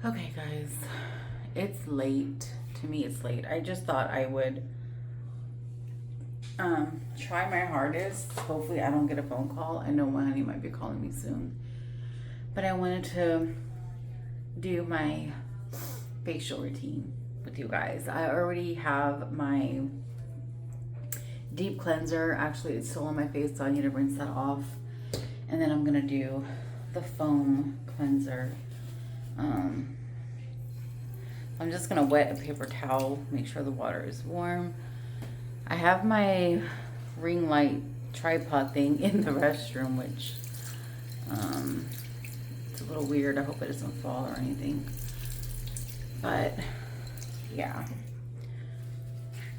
Okay, guys, it's late. To me, it's late. I just thought I would try my hardest. Hopefully, I don't get a phone call. I know my honey might be calling me soon, but I wanted to do my facial routine with you guys. I already have my deep cleanser. Actually, it's still on my face, so I need to rinse that off, and then I'm gonna do the foam cleanser. I'm just gonna wet a paper towel, make sure the water is warm. I have my ring light tripod thing in the restroom, which it's a little weird. I hope it doesn't fall or anything. But yeah.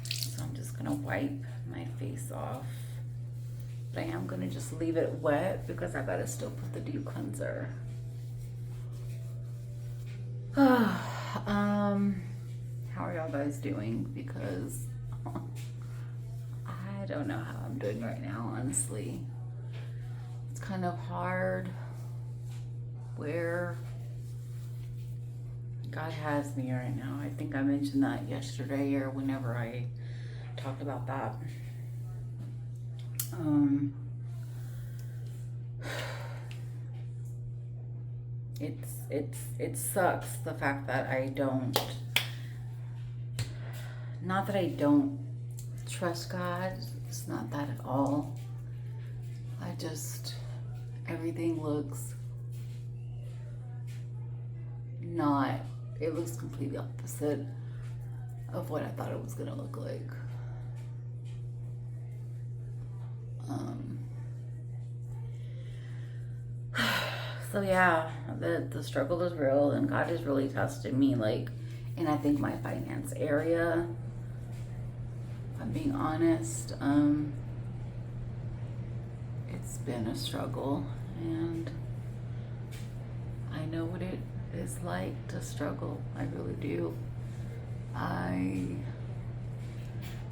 So I'm just gonna wipe my face off. But I am gonna just leave it wet because I gotta still put the deep cleanser. How are y'all guys doing? Because I don't know how I'm doing right now, honestly. It's kind of hard where God has me right now. I think I mentioned that yesterday or whenever I talked about that. It sucks the fact that I don't, not that I don't trust God, it's not that at all. I just, everything looks not, it looks completely opposite of what I thought it was gonna look like. So yeah, the struggle is real, and God has really tested me, like, and I think my finance area, if I'm being honest, it's been a struggle, and I know what it is like to struggle. I really do. I've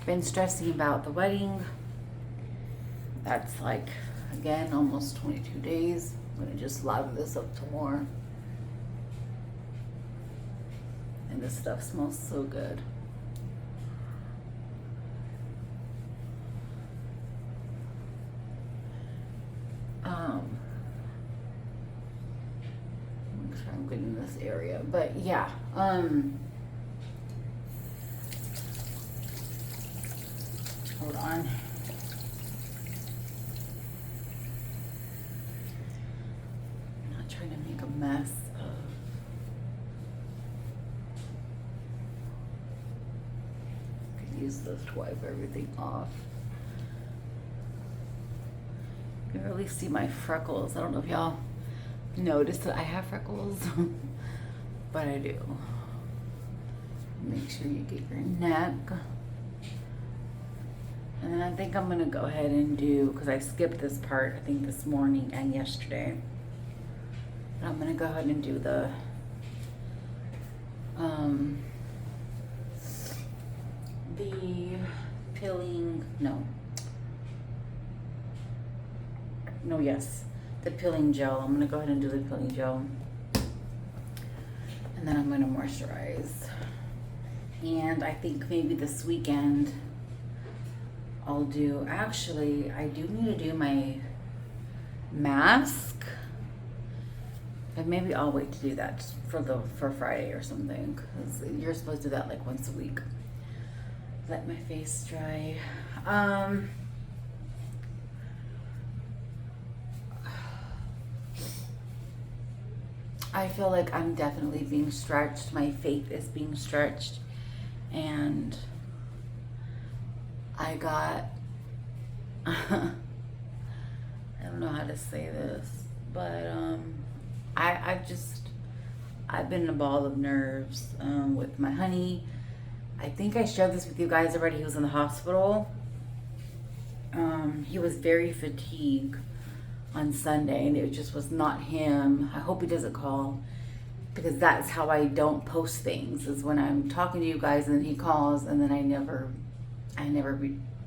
been stressing about the wedding. That's like, again, almost 22 days. I'm gonna just lather this up to more. And this stuff smells so good. Make sure I'm good in this area. But yeah, hold on. Trying to make a mess of I could use this to wipe everything off. You can really see my freckles. I don't know if y'all noticed that I have freckles, but I do. Make sure you get your neck. And then I think I'm gonna go ahead and do, because I skipped this part, I think this morning and yesterday. I'm gonna go ahead and do the peeling, the peeling gel. I'm gonna go ahead and do the peeling gel, and then I'm gonna moisturize. And I think maybe this weekend I'll do, actually I do need to do my mask. But maybe I'll wait to do that for Friday or something, because you're supposed to do that like once a week. Let my face dry. I feel like I'm definitely being stretched. My faith is being stretched, and I got I don't know how to say this, but I've been in a ball of nerves with my honey. I think I shared this with you guys already. He was in the hospital. He was very fatigued on Sunday, and it just was not him. I hope he doesn't call, because that's how I don't post things, is when I'm talking to you guys and then he calls, and then I never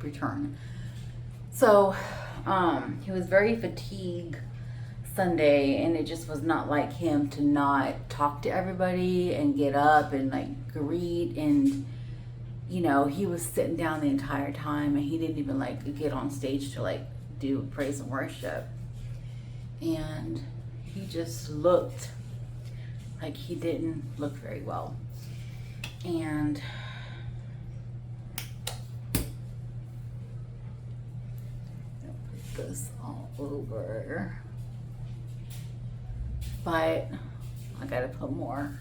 return. So he was very fatigued Sunday, and it just was not like him to not talk to everybody and get up and like greet. And you know, he was sitting down the entire time, and he didn't even like get on stage to like do praise and worship. And he just looked like he didn't look very well. And I'll put this all over, but I gotta put more.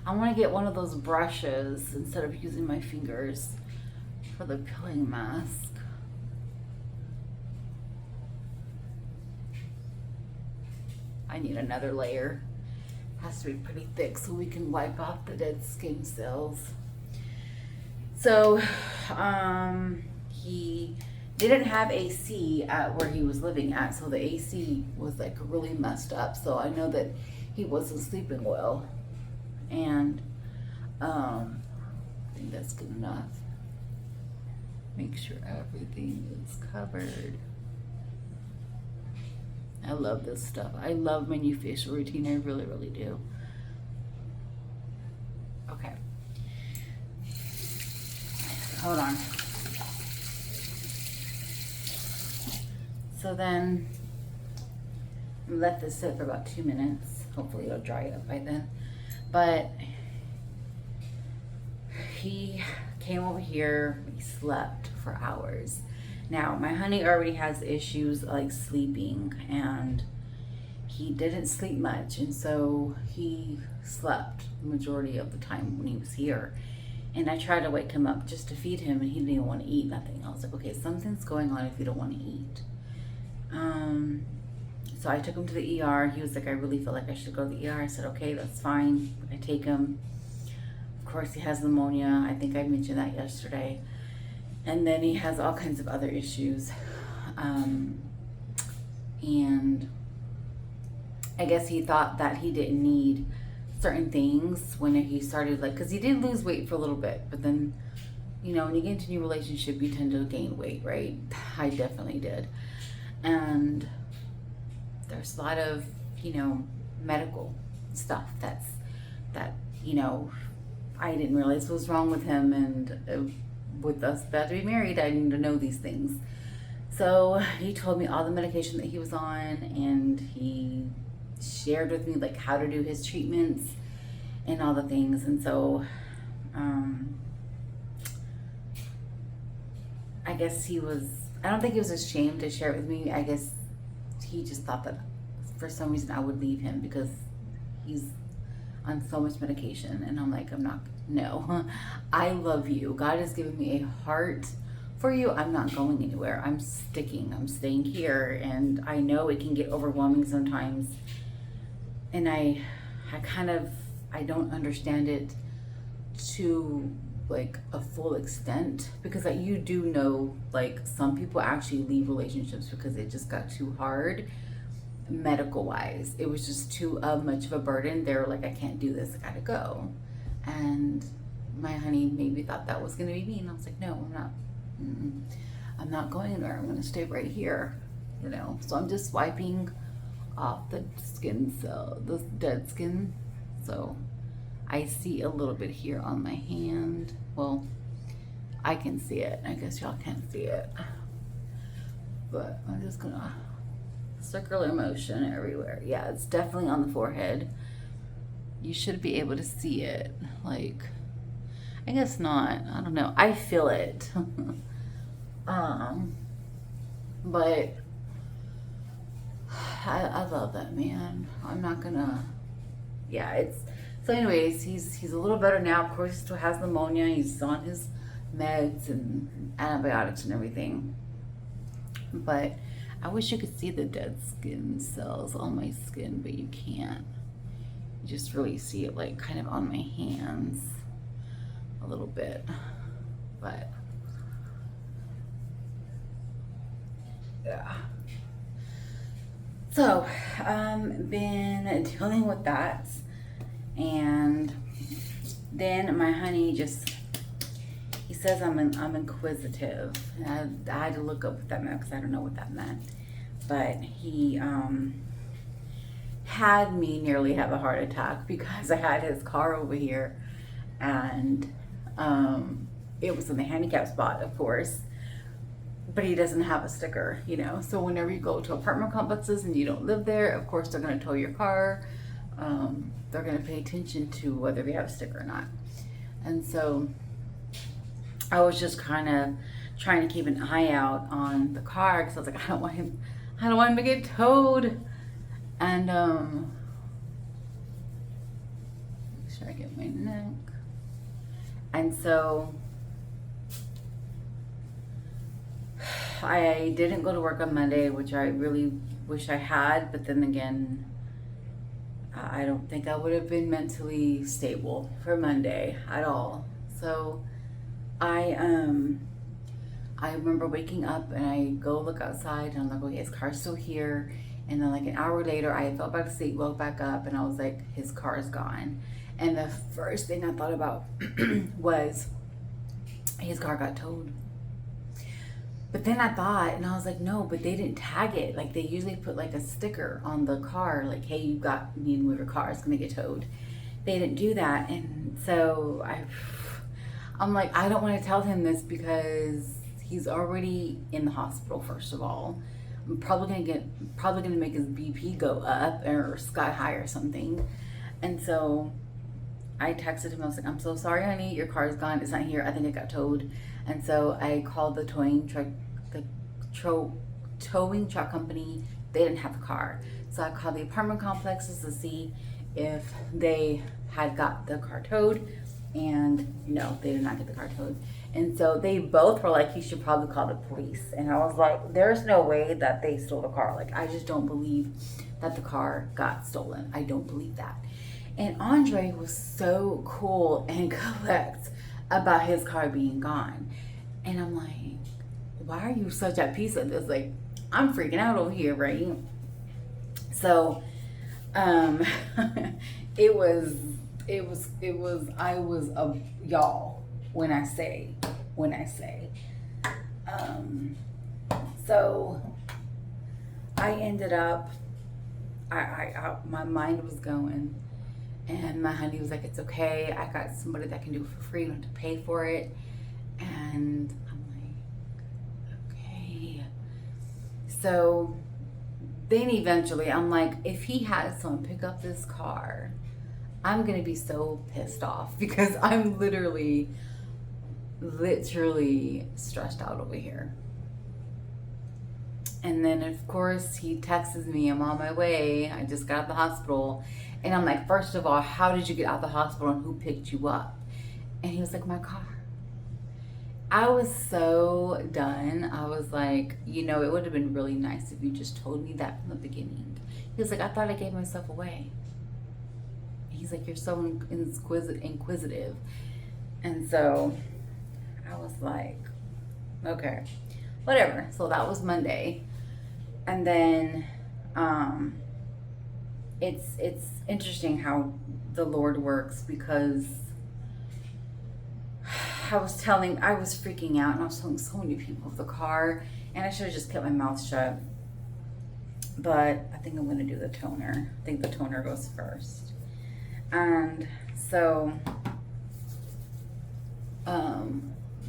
I want to get one of those brushes instead of using my fingers for the peeling mask. I need another layer. Has to be pretty thick so we can wipe off the dead skin cells. So he didn't have AC at where he was living at, so the AC was like really messed up. So I know that he wasn't sleeping well. And I think that's good enough. Make sure everything is covered. I love this stuff. I love my new facial routine. I really, really do. Okay. Hold on. So then, let this sit for about 2 minutes. Hopefully it'll dry up by then. But he came over here, he slept for hours. Now, my honey already has issues like sleeping, and he didn't sleep much, and so he slept the majority of the time when he was here. And I tried to wake him up just to feed him, and he didn't even want to eat nothing. I was like, okay, something's going on if you don't want to eat. So I took him to the ER. He was like, I really feel like I should go to the ER. I said, okay, that's fine. I take him. Of course, he has pneumonia. I think I mentioned that yesterday. And then he has all kinds of other issues. And I guess he thought that he didn't need certain things when he started, like, because he did lose weight for a little bit. But then, you know, when you get into a new relationship, you tend to gain weight, right? I definitely did. And there's a lot of, you know, medical stuff that, you know, I didn't realize was wrong with him. And with us about to be married, I didn't know these things. So he told me all the medication that he was on, and he shared with me like how to do his treatments and all the things. And so I guess he was, I don't think he was ashamed to share it with me. I guess he just thought that for some reason I would leave him because he's on so much medication. And I'm like, no, I love you. God has given me a heart for you. I'm not going anywhere. I'm staying here. And I know it can get overwhelming sometimes. And I don't understand it to like a full extent, because you do know, like, some people actually leave relationships because it just got too hard medical wise. It was just too much of a burden. They're like, I can't do this, I gotta go. And my honey maybe thought that was gonna be me, and I was like, no, I'm not. I'm not going anywhere. I'm gonna stay right here, you know. So I'm just wiping off the skin cell, the dead skin. So I see a little bit here on my hand. Well, I can see it. I guess y'all can't see it. But I'm just gonna circular motion everywhere. Yeah, it's definitely on the forehead. You should be able to see it. Like, I guess not. I don't know. I feel it. But I love that man. I'm not gonna, yeah, it's, so anyways, he's a little better now. Of course, he still has pneumonia. He's on his meds and antibiotics and everything. But I wish you could see the dead skin cells on my skin, but you can't. You just really see it like kind of on my hands a little bit. But yeah. So, been dealing with that, and then my honey he says I'm inquisitive. And I had to look up what that meant because I don't know what that meant. But he had me nearly have a heart attack because I had his car over here, and it was in the handicap spot, of course, but he doesn't have a sticker, you know. So whenever you go to apartment complexes and you don't live there, of course they're going to tow your car. They're going to pay attention to whether they have a sticker or not. And so I was just kind of trying to keep an eye out on the car because I was like, I don't want him to get towed. And make sure I get my neck. And so I didn't go to work on Monday, which I really wish I had, but then again, I don't think I would have been mentally stable for Monday at all. So I remember waking up and I go look outside and I'm like, okay, his car's still here. And then like an hour later, I fell back asleep, woke back up, and I was like, his car's gone. And the first thing I thought about was his car got towed. But then I thought, and I was like, no, but they didn't tag it. Like, they usually put like a sticker on the car, like, hey, you need to move your car, it's gonna get towed. They didn't do that. And so I'm like, I don't want to tell him this because he's already in the hospital, first of all. I'm probably gonna make his BP go up or sky high or something. And so I texted him. I was like, I'm so sorry, honey. Your car's gone. It's not here. I think it got towed. And so I called the towing truck company. They didn't have the car. So I called the apartment complexes to see if they had got the car towed. And no, they did not get the car towed. And so they both were like, you should probably call the police. And I was like, there's no way that they stole the car. Like, I just don't believe that the car got stolen. I don't believe that. And Andre was so cool and collect about his car being gone. And I'm like, why are you such at peace with this? Like, I'm freaking out over here, right? So, I was a y'all when I say. So I ended up, my mind was going, and my honey was like, it's okay. I got somebody that can do it for free. You don't have to pay for it. And I'm like, okay. So then eventually I'm like, if he has someone pick up this car, I'm going to be so pissed off because I'm literally stressed out over here. And then of course he texts me, I'm on my way. I just got out of the hospital. And I'm like, first of all, how did you get out of the hospital and who picked you up? And he was like, my car. I was so done. I was like, you know, it would have been really nice if you just told me that from the beginning. He was like, I thought I gave myself away. He's like, you're so inquisitive. And so I was like, okay, whatever. So that was Monday. And then it's interesting how the Lord works, because I was freaking out, and I was telling so many people of the car, and I should have just kept my mouth shut. But I think I'm going to do the toner. I think the toner goes first. And so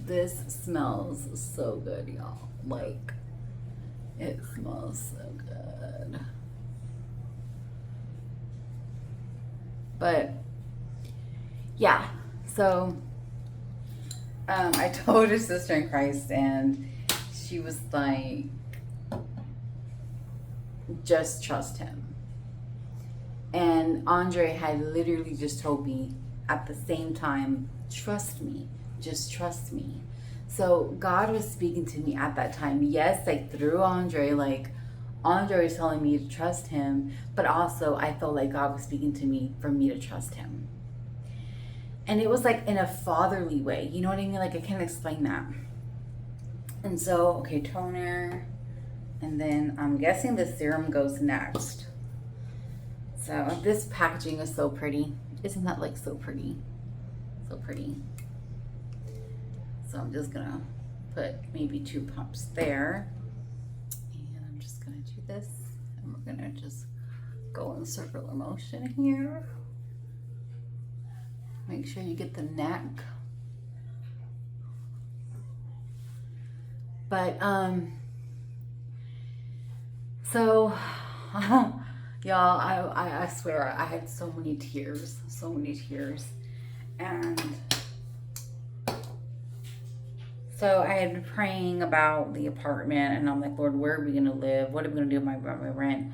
this smells so good, y'all. Like, it smells so good. But yeah, so I told her sister in Christ, and she was like, just trust him. And Andre had literally just told me at the same time, trust me, just trust me. So God was speaking to me at that time. Yes, like through Andre, like Andre was telling me to trust him, but also I felt like God was speaking to me for me to trust him. And it was like in a fatherly way, you know what I mean? Like, I can't explain that. And so, okay, toner, and then I'm guessing the serum goes next. So this packaging is so pretty. Isn't that like so pretty? So pretty. So I'm just gonna put maybe 2 pumps there. And I'm just gonna do this, and we're gonna just Go in circular motion here. Make sure you get the neck. But, so, y'all, I swear, I had so many tears. And so I had been praying about the apartment, and I'm like, Lord, where are we going to live? What are we going to do with my rent?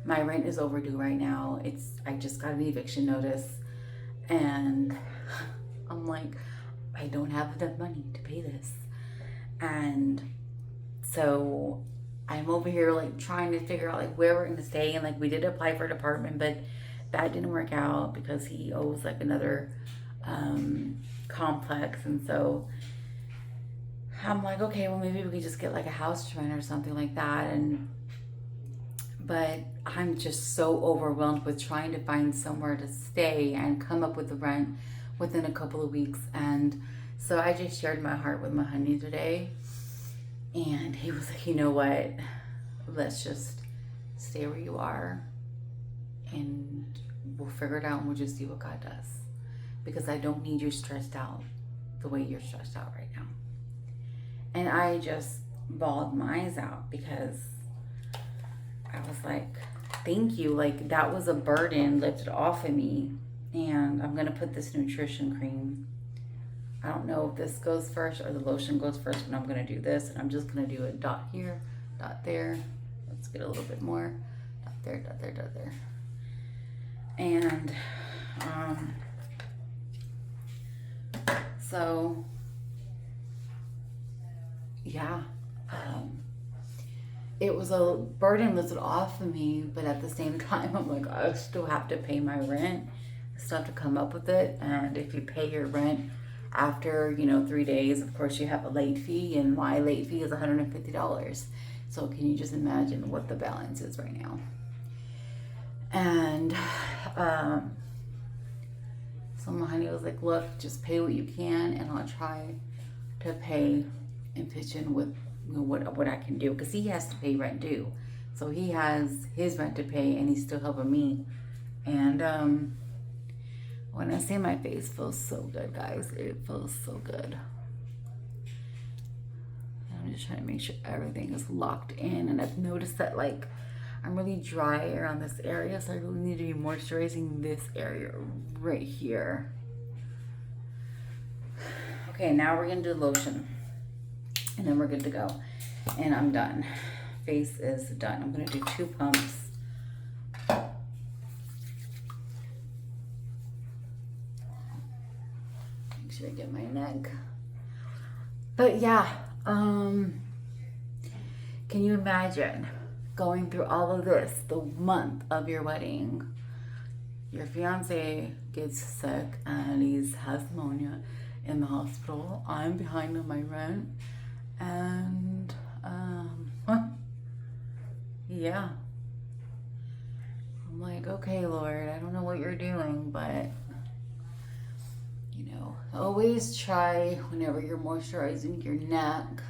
My rent is overdue right now. I just got an eviction notice, and I'm like, I don't have enough money to pay this. And so I'm over here like trying to figure out like where we're gonna stay, and like we did apply for an apartment, but that didn't work out because he owes like another complex. And so I'm like, okay, well maybe we could just get like a house to rent or something like that. But I'm just so overwhelmed with trying to find somewhere to stay and come up with the rent within a couple of weeks. And so I just shared my heart with my honey today, and he was like, you know what, let's just stay where you are and we'll figure it out, and we'll just see what God does, because I don't need you stressed out the way you're stressed out right now. And I just bawled my eyes out because I was like, thank you. Like, that was a burden lifted off of me. And I'm going to put this nutrition cream. I don't know if this goes first or the lotion goes first, but I'm going to do this. And I'm just going to do a dot here, dot there. Let's get a little bit more. Dot there, dot there, dot there. And so, yeah. It was a burden lifted off of me, but at the same time, I'm like, I still have to pay my rent. I still have to come up with it. And if you pay your rent after, 3 days, of course you have a late fee, and my late fee is $150. So can you just imagine what the balance is right now? And so my honey was like, look, just pay what you can, and I'll try to pay and pitch in with what I can do, because he has to pay rent too. So he has his rent to pay, and he's still helping me. And when I say my face feels so good, guys, it feels so good. I'm just trying to make sure everything is locked in, and I've noticed that like I'm really dry around this area, so I really need to be moisturizing this area right here. Okay, now we're gonna do lotion, and then we're good to go. And I'm done. Face is done. I'm gonna do 2 pumps. Make sure I get my neck. But yeah, can you imagine going through all of this the month of your wedding? Your fiance gets sick and he has pneumonia in the hospital. I'm behind on my rent, and yeah, I'm like, okay, Lord, I don't know what you're doing, but always try, whenever you're moisturizing your neck,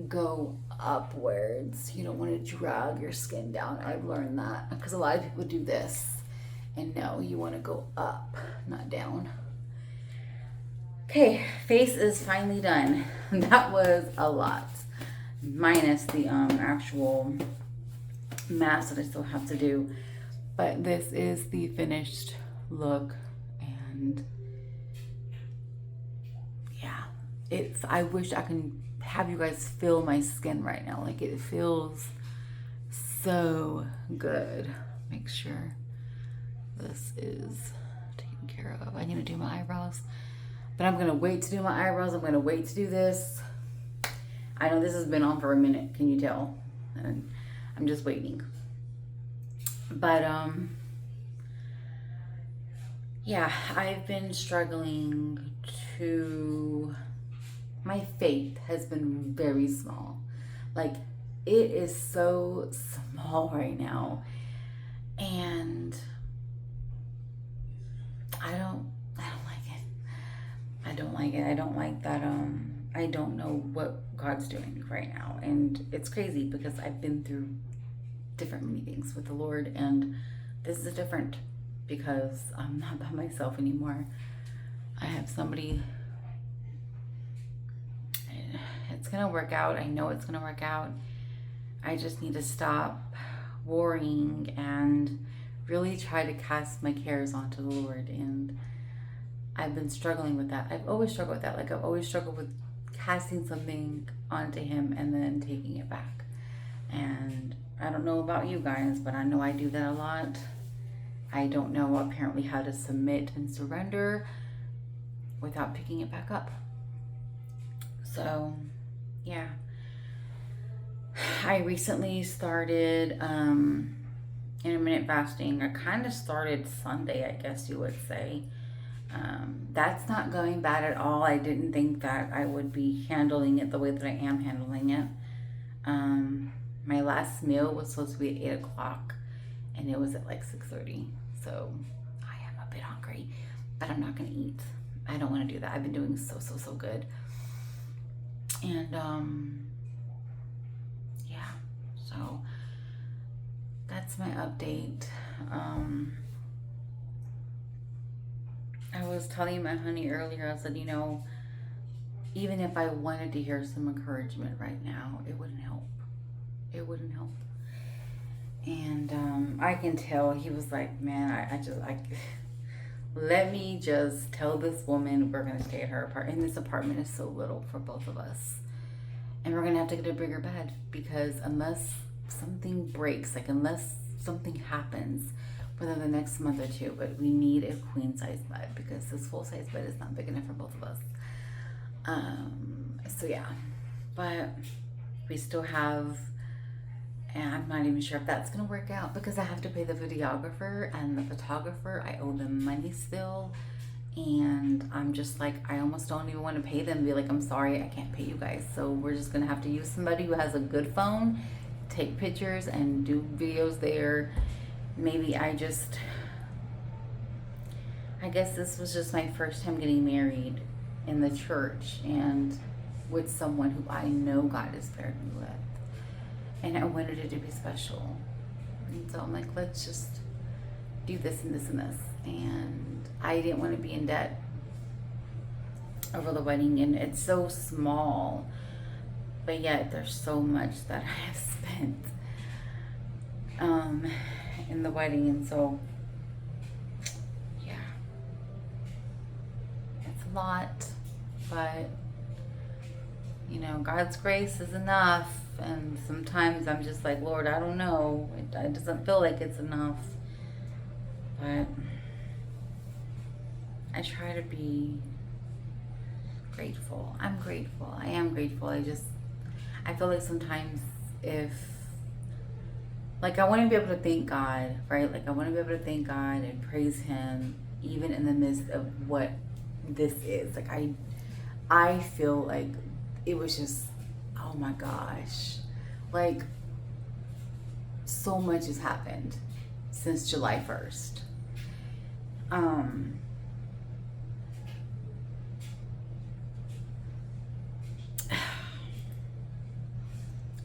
go upwards. You don't want to drag your skin down. I've learned that because a lot of people do this, and no, you want to go up, not down. Okay, face is finally done. That was a lot, minus the actual mask that I still have to do. But this is the finished look, and yeah, I wish I can have you guys feel my skin right now. Like, it feels so good. Make sure this is taken care of. I need to do my eyebrows, but I'm gonna wait to do my eyebrows. I'm gonna wait to do this. I know this has been on for a minute, can you tell? And I'm just waiting. But yeah, I've been struggling to, my faith has been very small. Like, it is so small right now, and I don't like it. I don't like it. I don't like that. I don't know what God's doing right now, and it's crazy because I've been through different many things with the Lord, and this is different because I'm not by myself anymore. I have somebody. It's gonna work out. I know it's gonna work out. I just need to stop worrying and really try to cast my cares onto the Lord. And I've been struggling with that. I've always struggled with that. Like, I've always struggled with casting something onto Him and then taking it back. And I don't know about you guys, but I know I do that a lot. I don't know apparently how to submit and surrender without picking it back up. So, yeah. I recently started intermittent fasting. I kind of started Sunday, I guess you would say. That's not going bad at all. I didn't think that I would be handling it the way that I am handling it. My last meal was supposed to be at 8 o'clock, and it was at like 6:30. So I am a bit hungry, but I'm not going to eat. I don't want to do that. I've been doing so good. And yeah, so that's my update. I was telling my honey earlier, I said, you know, even if I wanted to hear some encouragement right now, it wouldn't help. It wouldn't help. And I can tell he was like, man, I let me just tell this woman we're going to stay at her apartment. And this apartment is so little for both of us. And we're going to have to get a bigger bed, because unless something breaks, like unless something happens within the next month or two, but we need a queen size bed because this full size bed is not big enough for both of us. So yeah, but we still have, and I'm not even sure if that's gonna work out because I have to pay the videographer and the photographer. I owe them money still, and I'm just like, I almost don't even want to pay them and be like, I'm sorry, I can't pay you guys. So we're just gonna have to use somebody who has a good phone, take pictures and do videos there. Maybe I guess this was just my first time getting married in the church and with someone who I know God has paired me with. And I wanted it to be special. And so I'm like, let's just do this and this and this. And I didn't want to be in debt over the wedding. And it's so small, but yet there's so much that I have spent in the wedding. And so, yeah, it's a lot, but you know, God's grace is enough. And sometimes I'm just like, Lord, I don't know. It doesn't feel like it's enough. But I try to be grateful. I'm grateful. I am grateful. I feel like sometimes like I want to be able to thank God, right? Like I want to be able to thank God and praise Him even in the midst of what this is. Like I feel like it was just, oh my gosh, like so much has happened since July 1st.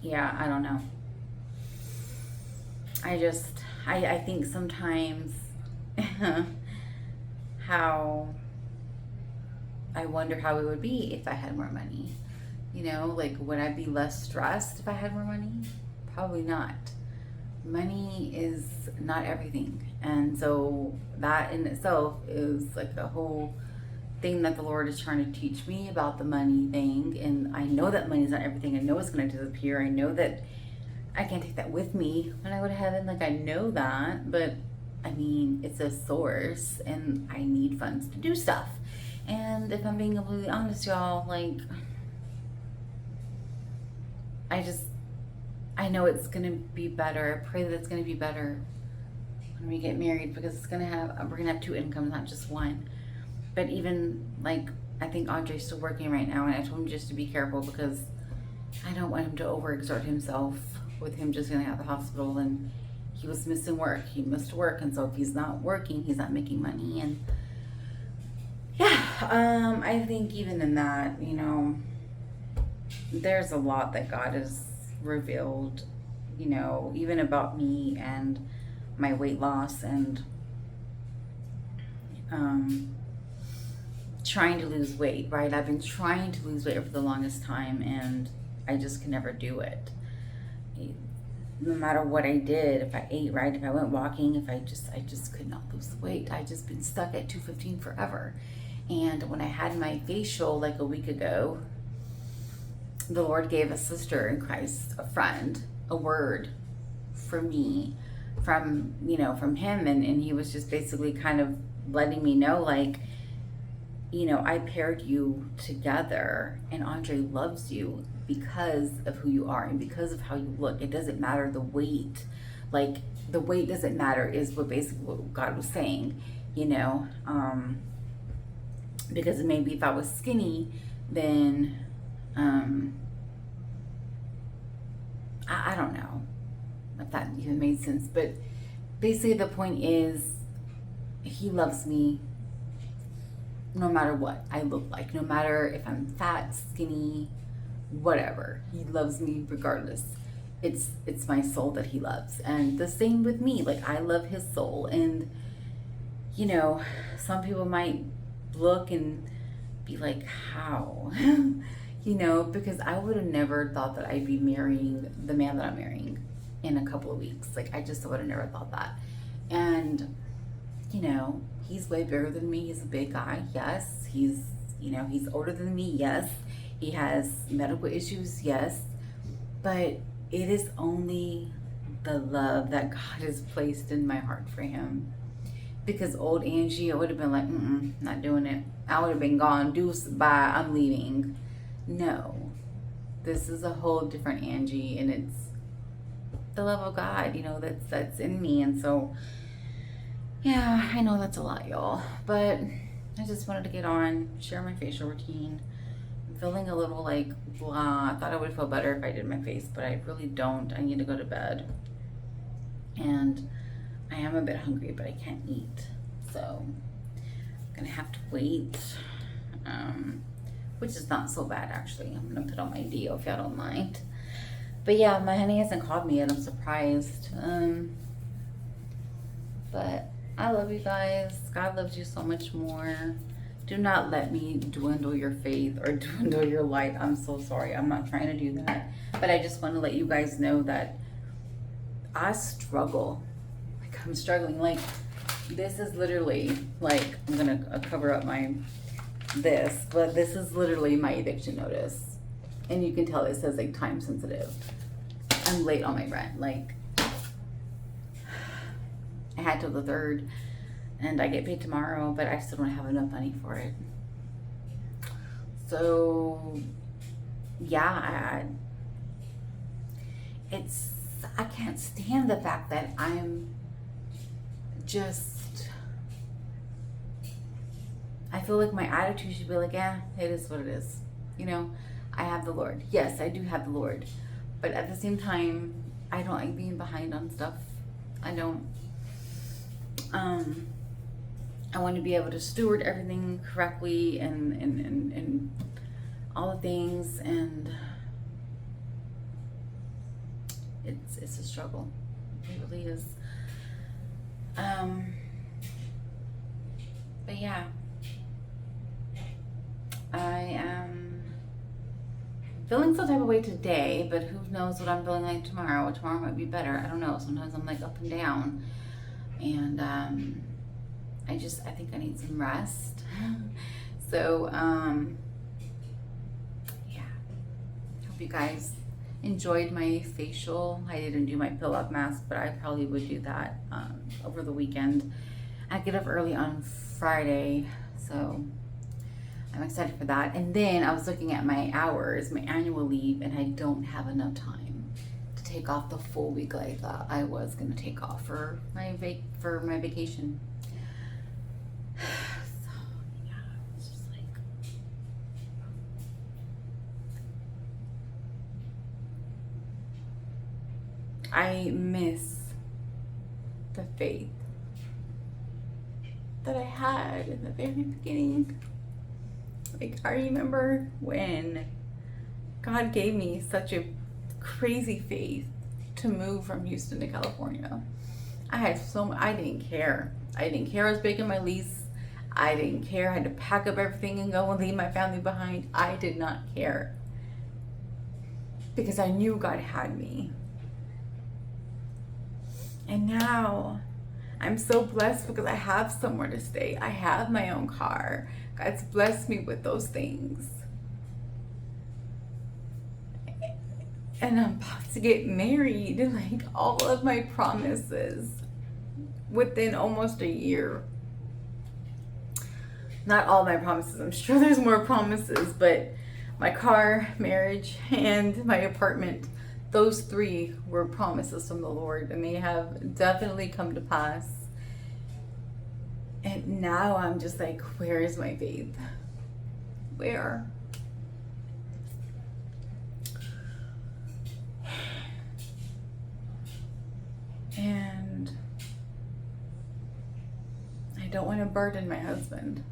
Yeah, I don't know. I think sometimes how I wonder how it would be if I had more money. You know, like, would I be less stressed if I had more money? Probably not. Money is not everything. And so that in itself is like a whole thing that the Lord is trying to teach me about the money thing. And I know that money is not everything. I know it's going to disappear. I know that I can't take that with me when I go to heaven. Like, I know that. But, I mean, it's a source. And I need funds to do stuff. And if I'm being completely honest, y'all, like, I know it's going to be better. I pray that it's going to be better when we get married, because we're going to have two incomes, not just one. But even, like, I think Andre's still working right now, and I told him just to be careful because I don't want him to overexert himself with him just getting out of the hospital. And he was missing work. He missed work, and so if he's not working, he's not making money. And yeah, I think even in that, you know, there's a lot that God has revealed you know, even about me and my weight loss and trying to lose weight, right? I've been trying to lose weight for the longest time, and I just could never do it. No matter what I did, if I ate right, if I went walking, I just could not lose the weight. I just been stuck at 215 forever. And when I had my facial like a week ago, the Lord gave a sister in Christ, a friend, a word for me from, you know, from him. And he was just basically kind of letting me know, like, you know, I paired you together, and Andre loves you because of who you are and because of how you look. It doesn't matter the weight. Like, the weight doesn't matter is what basically what God was saying, you know. Because maybe if I was skinny, then I don't know if that even made sense. But basically the point is, he loves me no matter what I look like, no matter if I'm fat, skinny, whatever. He loves me regardless. It's my soul that he loves. And the same with me. Like, I love his soul. And, you know, some people might look and be like, how? You know, because I would have never thought that I'd be marrying the man that I'm marrying in a couple of weeks. Like, I just would have never thought that. And, you know, he's way bigger than me. He's a big guy. Yes. He's, you know, he's older than me. Yes. He has medical issues. Yes. But it is only the love that God has placed in my heart for him. Because old Angie, I would have been like, not doing it. I would have been gone. Deuce, bye, I'm leaving. No. This is a whole different Angie, and it's the love of God, you know, that's in me. And so, yeah, I know that's a lot, y'all. But I just wanted to get on, share my facial routine. I'm feeling a little like blah. I thought I would feel better if I did my face, but I really don't. I need to go to bed. And I am a bit hungry, but I can't eat. So I'm gonna have to wait. Which is not so bad, actually. I'm gonna put on my Dio if y'all don't mind. But yeah, my honey hasn't called me yet. I'm surprised. But I love you guys. God loves you so much more. Do not let me dwindle your faith or dwindle your light. I'm so sorry. I'm not trying to do that. But I just want to let you guys know that I struggle. Like, I'm struggling. Like, this is literally, like, I'm going to cover up this, but this is literally my eviction notice. And you can tell it says, like, time sensitive. I'm late on my rent. Like, I had till the 3rd, and I get paid tomorrow, but I still don't have enough money for it. So, yeah, I can't stand the fact that I'm just, I feel like my attitude should be like, yeah, it is what it is. You know, I have the Lord. Yes, I do have the Lord. But at the same time, I don't like being behind on stuff. I don't. I want to be able to steward everything correctly and all the things, and it's a struggle. It really is. But yeah, I am feeling some type of way today, but who knows what I'm feeling like tomorrow. Tomorrow might be better. I don't know. Sometimes I'm like up and down, and I think I need some rest. So yeah, hope you guys enjoyed my facial. I didn't do my peel-off mask, but I probably would do that over the weekend. I get up early on Friday, so I'm excited for that. And then I was looking at my hours, my annual leave, and I don't have enough time to take off the full week that I thought I was going to take off for my vacation. So yeah, it's just like, I miss the faith that I had in the very beginning. Like, I remember when God gave me such a crazy faith to to move from Houston to California, I didn't care. I didn't care I was breaking my lease. I didn't care. I had to pack up everything and go and leave my family behind. I did not care. Because I knew God had me. And now I'm so blessed because I have somewhere to stay. I have my own car. God's blessed me with those things. And I'm about to get married. Like, all of my promises within almost a year. Not all my promises. I'm sure there's more promises, but my car, marriage, and my apartment, those 3 were promises from the Lord, and they have definitely come to pass. And now I'm just like, where is my faith? Where? And I don't want to burden my husband.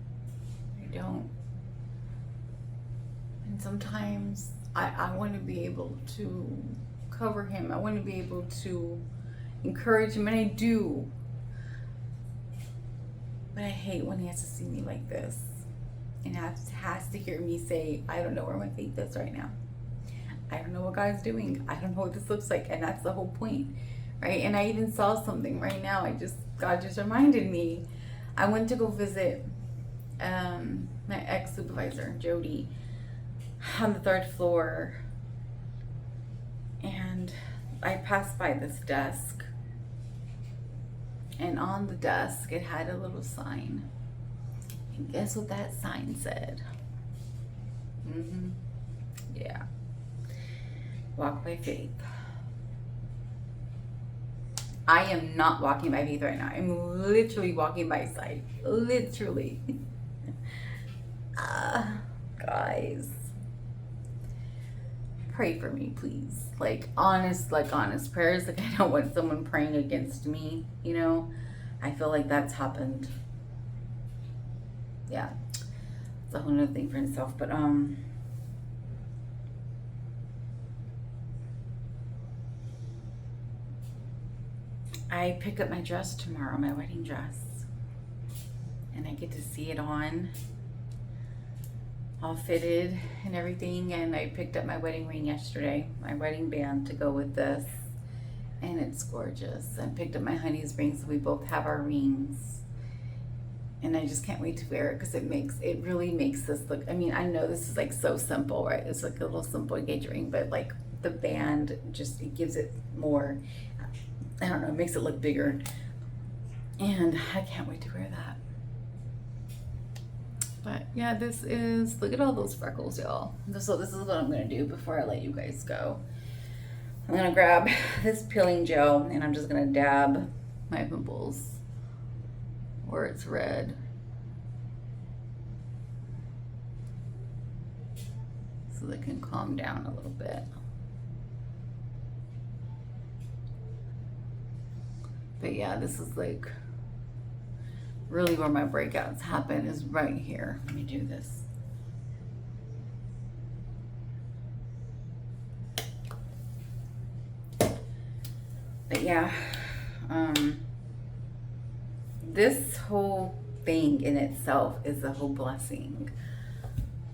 I don't. And sometimes I want to be able to cover him. I want to be able to encourage him, and I do. But I hate when he has to see me like this and has to hear me say, I don't know where my faith is right now. I don't know what God's doing. I don't know what this looks like. And that's the whole point, right? And I even saw something right now. God just reminded me. I went to go visit my ex-supervisor, Jody, on the 3rd floor. And I passed by this desk. And on the desk, it had a little sign. And guess what that sign said? Yeah. Walk by faith. I am not walking by faith right now. I'm literally walking by sight. Literally. Guys. Pray for me, please. Like honest prayers. Like, I don't want someone praying against me, you know? I feel like that's happened. Yeah. It's a whole other thing for itself. But I pick up my dress tomorrow, my wedding dress. And I get to see it on, all fitted and everything. And I picked up my wedding ring yesterday, my wedding band to go with this. And it's gorgeous. I picked up my honey's ring, so we both have our rings. And I just can't wait to wear it because it really makes this look, I mean, I know this is like so simple, right? It's like a little simple engagement ring, but like the band just, it gives it more, I don't know, it makes it look bigger. And I can't wait to wear that. But yeah, look at all those freckles, y'all. So this is what I'm going to do before I let you guys go. I'm going to grab this peeling gel and I'm just going to dab my pimples where it's red. So they can calm down a little bit. But yeah, this is like really where my breakouts happen, is right here. Let me do this. But yeah, this whole thing in itself is a whole blessing.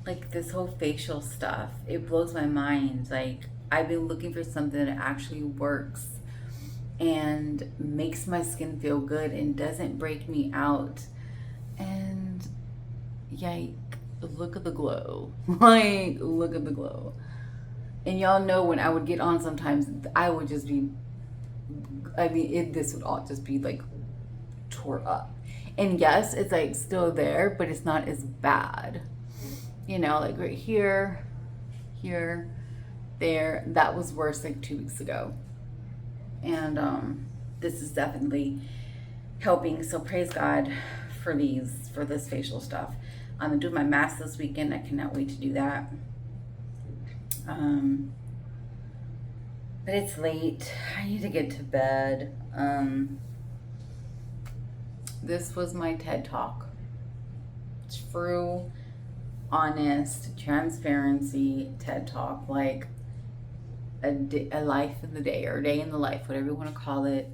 Like this whole facial stuff, it blows my mind. Like, I've been looking for something that actually works and makes my skin feel good and doesn't break me out. And yike, look at the glow. Like, look at the glow. And y'all know when I would get on sometimes, I would just be, this would all just be like tore up. And yes, it's like still there, but it's not as bad. You know, like right here, here, there. That was worse like 2 weeks ago. And this is definitely helping. So praise God for this facial stuff. I'm gonna do my mask this weekend. I cannot wait to do that. But it's late. I need to get to bed. This was my TED Talk. True, honest, transparency TED Talk. Like, a life in the day, or a day in the life, whatever you want to call it.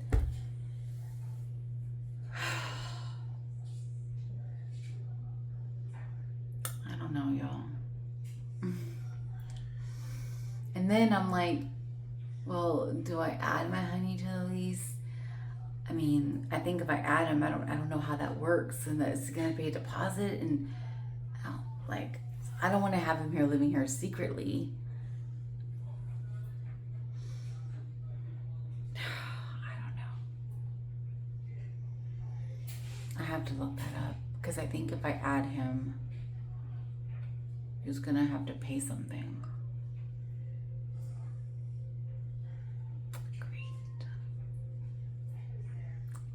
I don't know, y'all. And then I'm like, well, do I add my honey to the lease? I mean, I think if I add him, I don't know how that works, and that it's gonna pay a deposit, and I don't want to have him here living here secretly. I don't know. I have to look that up, because I think if I add him, he's gonna have to pay something.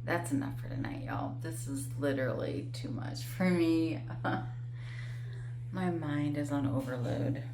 That's enough for tonight, y'all. This is literally too much for me. My mind is on overload.